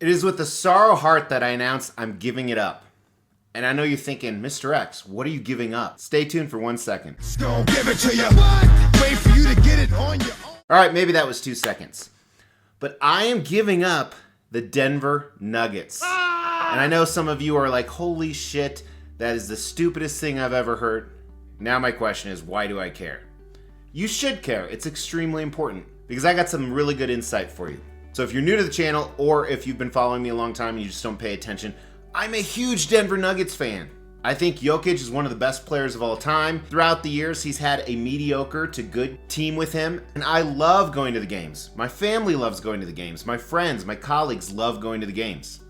It is with a sorrow heart that I announce I'm giving it up. And I know you're thinking, Mr. X, what are you giving up? Stay tuned for 1 second. Don't give it to you. What? Wait for you to get it on your own. All right, maybe that was 2 seconds. But I am giving up the Denver Nuggets. And I know some of you are like, holy shit, that is the stupidest thing I've ever heard. Now my question is, why do I care? You should care. It's extremely important because I got some really good insight for you. So if you're new to the channel or if you've been following me a long time and you just don't pay attention, I'm a huge Denver Nuggets fan. I think Jokic is one of the best players of all time. Throughout the years, he's had a mediocre to good team with him, and I love going to the games. My family loves going to the games. My friends, my colleagues love going to the games.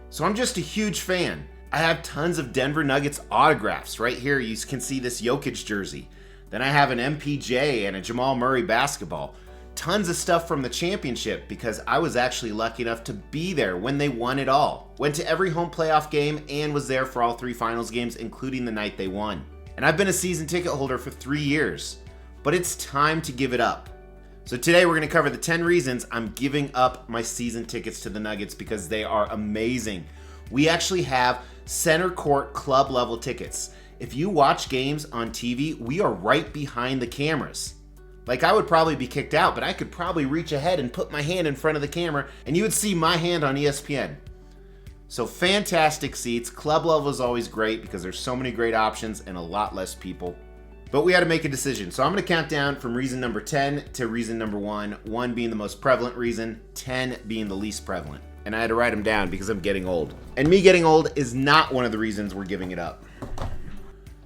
So I'm just a huge fan. I have tons of Denver Nuggets autographs. Right here, you can see this Jokic jersey. Then I have an MPJ and a Jamal Murray basketball. Tons of stuff from the championship because I was actually lucky enough to be there when they won it all. Went to every home playoff game and was there for all 3 finals games, including the night they won. And I've been a season ticket holder for 3 years, but it's time to give it up. So today we're gonna cover the 10 reasons I'm giving up my season tickets to the Nuggets because they are amazing. We actually have center court club level tickets. If you watch games on TV, we are right behind the cameras. Like, I would probably be kicked out, but I could probably reach ahead and put my hand in front of the camera and you would see my hand on ESPN. So fantastic seats. Club level is always great because there's so many great options and a lot less people. But we had to make a decision. So I'm gonna count down from reason number 10 to reason number 1, 1 being the most prevalent reason, 10 being the least prevalent. And I had to write them down because I'm getting old. And me getting old is not one of the reasons we're giving it up.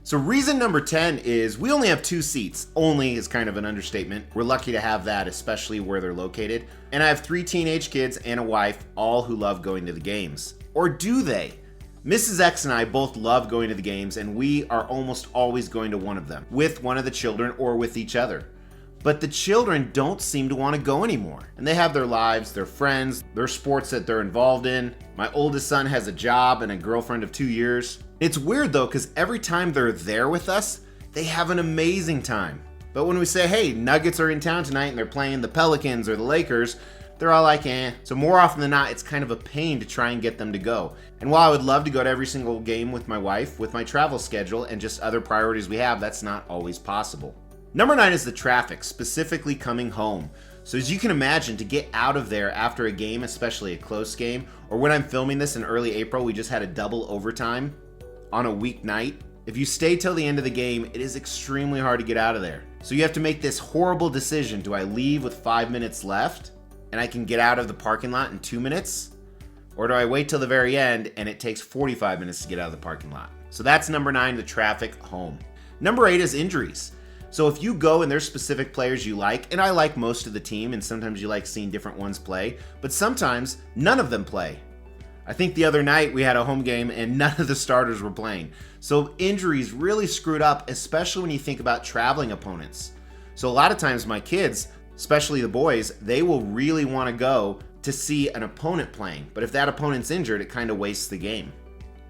So reason number 10 is we only have 2 seats. Only is kind of an understatement. We're lucky to have that, especially where they're located. And I have 3 teenage kids and a wife, all who love going to the games. Or do they? Mrs. X and I both love going to the games, and we are almost always going to one of them, with one of the children or with each other. But the children don't seem to want to go anymore. And they have their lives, their friends, their sports that they're involved in. My oldest son has a job and a girlfriend of 2 years. It's weird though, because every time they're there with us, they have an amazing time. But when we say, hey, Nuggets are in town tonight and they're playing the Pelicans or the Lakers, they're all like, eh. So more often than not, it's kind of a pain to try and get them to go. And while I would love to go to every single game with my wife, with my travel schedule and just other priorities we have, that's not always possible. Number 9 is the traffic, specifically coming home. So as you can imagine, to get out of there after a game, especially a close game, or when I'm filming this in early April, we just had a double overtime on a weeknight. If you stay till the end of the game, it is extremely hard to get out of there. So you have to make this horrible decision. Do I leave with 5 minutes left and I can get out of the parking lot in 2 minutes? Or do I wait till the very end and it takes 45 minutes to get out of the parking lot? So that's number 9, the traffic home. Number 8 is injuries. So if you go and there's specific players you like, and I like most of the team, and sometimes you like seeing different ones play, but sometimes none of them play. I think the other night we had a home game and none of the starters were playing. So injuries really screwed up, especially when you think about traveling opponents. So a lot of times my kids, especially the boys, they will really want to go to see an opponent playing. But if that opponent's injured, it kind of wastes the game.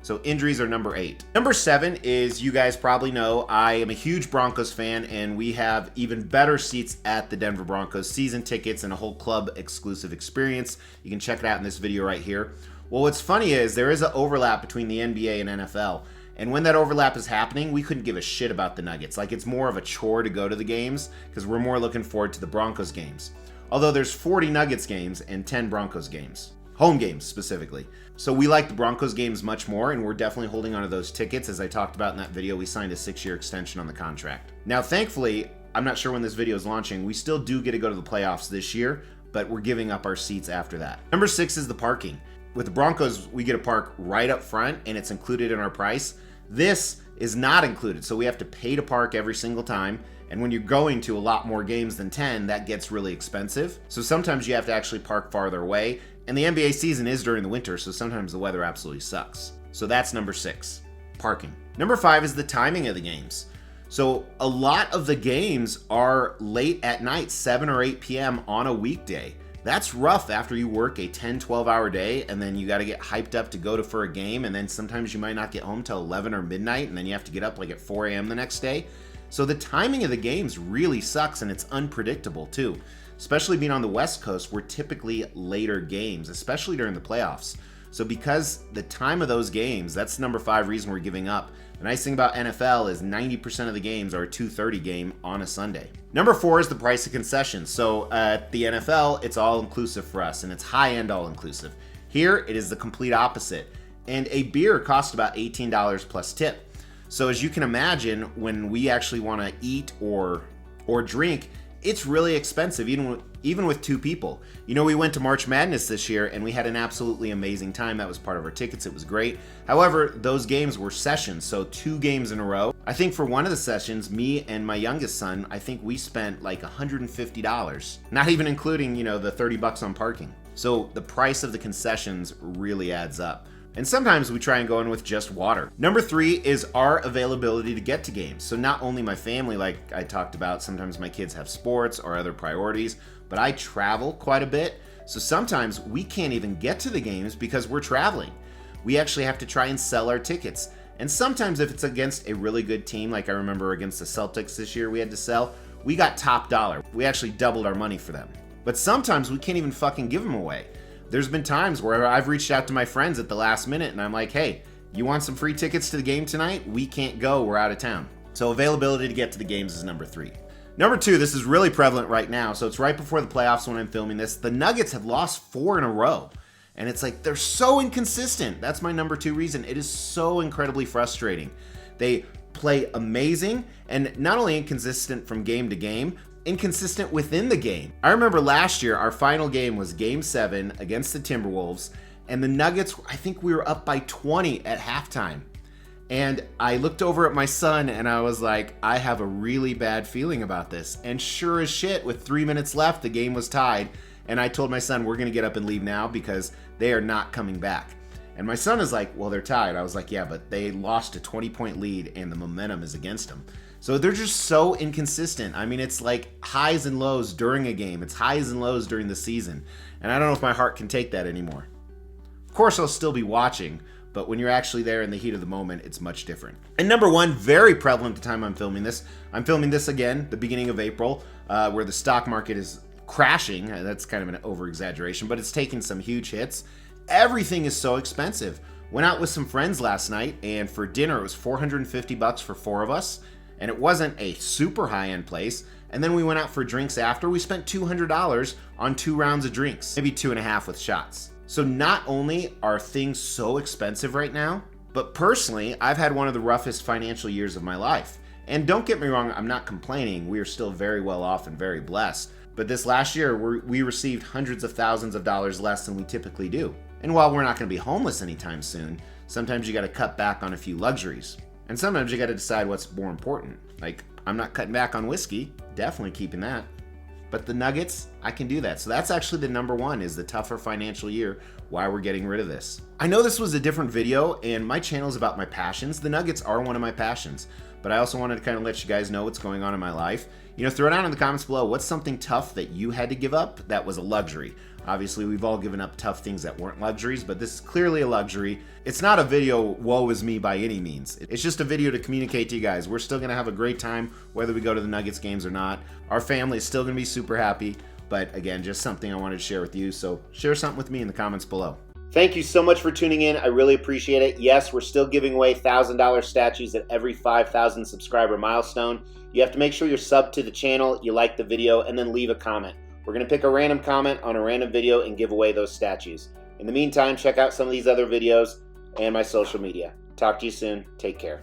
So injuries are number 8. Number 7 is, you guys probably know, I am a huge Broncos fan and we have even better seats at the Denver Broncos, season tickets and a whole club exclusive experience. You can check it out in this video right here. Well, what's funny is there is an overlap between the NBA and NFL. And when that overlap is happening, we couldn't give a shit about the Nuggets. Like, it's more of a chore to go to the games because we're more looking forward to the Broncos games. Although there's 40 Nuggets games and 10 Broncos games. Home games specifically. So we like the Broncos games much more, and we're definitely holding on to those tickets. As I talked about in that video, we signed a 6-year extension on the contract. Now, thankfully, I'm not sure when this video is launching, we still do get to go to the playoffs this year, but we're giving up our seats after that. Number 6 is the parking. With the Broncos, we get to park right up front, and it's included in our price. This is not included, so we have to pay to park every single time. And when you're going to a lot more games than 10, that gets really expensive. So sometimes you have to actually park farther away. And the NBA season is during the winter, so sometimes the weather absolutely sucks. So that's number 6, parking. Number 5 is the timing of the games. So a lot of the games are late at night, 7 or 8 p.m. on a weekday. That's rough after you work a 10, 12-hour day, and then you got to get hyped up to go to for a game, and then sometimes you might not get home till 11 or midnight, and then you have to get up like at 4 a.m. the next day. So the timing of the games really sucks, and it's unpredictable too. especially being on the West Coast, we're typically later games, especially during the playoffs. So because the time of those games, that's number 5 reason we're giving up. The nice thing about NFL is 90% of the games are a 2:30 game on a Sunday. Number 4 is the price of concessions. So at the NFL, it's all inclusive for us, and it's high-end all inclusive. Here, it is the complete opposite. And a beer costs about $18 plus tip. So as you can imagine, when we actually want to eat or drink, it's really expensive, even with 2 people. You know, we went to March Madness this year and we had an absolutely amazing time. That was part of our tickets. It was great. However, those games were sessions, so 2 games in a row. I think for one of the sessions, me and my youngest son, I think we spent like $150, not even including, you know, the $30 on parking. So the price of the concessions really adds up. And sometimes we try and go in with just water. Number 3 is our availability to get to games. So not only my family, like I talked about, sometimes my kids have sports or other priorities, but I travel quite a bit. So sometimes we can't even get to the games because we're traveling. We actually have to try and sell our tickets. And sometimes if it's against a really good team, like I remember against the Celtics this year we had to sell, we got top dollar. We actually doubled our money for them. But sometimes we can't even fucking give them away. There's been times where I've reached out to my friends at the last minute and I'm like, hey, you want some free tickets to the game tonight? We can't go, we're out of town. So availability to get to the games is number 3. Number 2, this is really prevalent right now, so it's right before the playoffs when I'm filming this. The Nuggets have lost 4 in a row. And it's like, they're so inconsistent. That's my number 2 reason. It is so incredibly frustrating. They play amazing, and not only inconsistent from game to game, inconsistent within the game. I remember last year, our final game was Game 7 against the Timberwolves, and the Nuggets, I think we were up by 20 at halftime. And I looked over at my son and I was like, I have a really bad feeling about this. And sure as shit, with 3 minutes left, the game was tied. And I told my son, we're gonna get up and leave now because they are not coming back. And my son is like, well, they're tied. I was like, yeah, but they lost a 20-point lead and the momentum is against them. So they're just so inconsistent. I mean, it's like highs and lows during a game. It's highs and lows during the season. And I don't know if my heart can take that anymore. Of course, I'll still be watching, but when you're actually there in the heat of the moment, it's much different. And number 1, very prevalent at the time I'm filming this. I'm filming this again, the beginning of April, where the stock market is crashing. That's kind of an over-exaggeration, but it's taking some huge hits. Everything is so expensive. Went out with some friends last night, and for dinner, it was $450 for 4 of us. And it wasn't a super high-end place. And then we went out for drinks after. We spent $200 on 2 rounds of drinks, maybe 2.5 with shots. So not only are things so expensive right now, but personally, I've had one of the roughest financial years of my life. And don't get me wrong, I'm not complaining. We are still very well off and very blessed. But this last year, we received hundreds of thousands of dollars less than we typically do. And while we're not going to be homeless anytime soon, sometimes you got to cut back on a few luxuries. And sometimes you got to decide what's more important. Like, I'm not cutting back on whiskey, definitely keeping that. But the Nuggets, I can do that. So that's actually the number 1, is the tougher financial year, why we're getting rid of this. I know this was a different video, and my channel is about my passions. The Nuggets are one of my passions, but I also wanted to kind of let you guys know what's going on in my life. You know, throw down in the comments below, what's something tough that you had to give up that was a luxury? Obviously, we've all given up tough things that weren't luxuries, but this is clearly a luxury. It's not a video, woe is me by any means. It's just a video to communicate to you guys. We're still gonna have a great time, whether we go to the Nuggets games or not. Our family is still gonna be super happy, but again, just something I wanted to share with you, so share something with me in the comments below. Thank you so much for tuning in. I really appreciate it. Yes, we're still giving away $1,000 statues at every 5,000 subscriber milestone. You have to make sure you're subbed to the channel, you like the video, and then leave a comment. We're going to pick a random comment on a random video and give away those statues. In the meantime, check out some of these other videos and my social media. Talk to you soon. Take care.